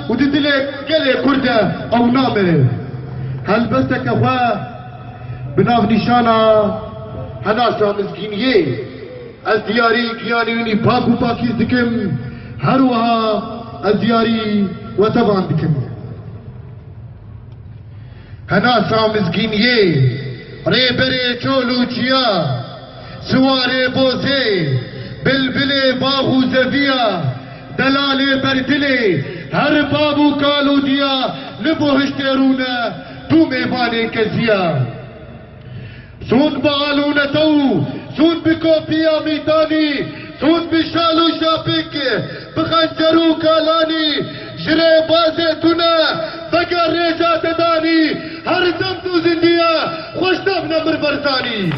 وددلك قلي كردة او نامر هل بسك اخوة بناغ نشانا هناسا مسكينيه از دياري كيانيوني باكو باكيز دكم هروها از دياري وطبعا دكم هناسا مسكينيه ريبري چولو چيا سواري بوزي بلبلي باغو زفيا دلالي بردلي هر بابو كالو ديا نبو هشترونا تو ميباني كزيا سون بعالونا تو سون بكوبيا ميتاني سون بشالو شابك بخنجرو كالاني جري بازتنا بقر ريجات داني هر زمتو زنديا خوش دبنا مربرزاني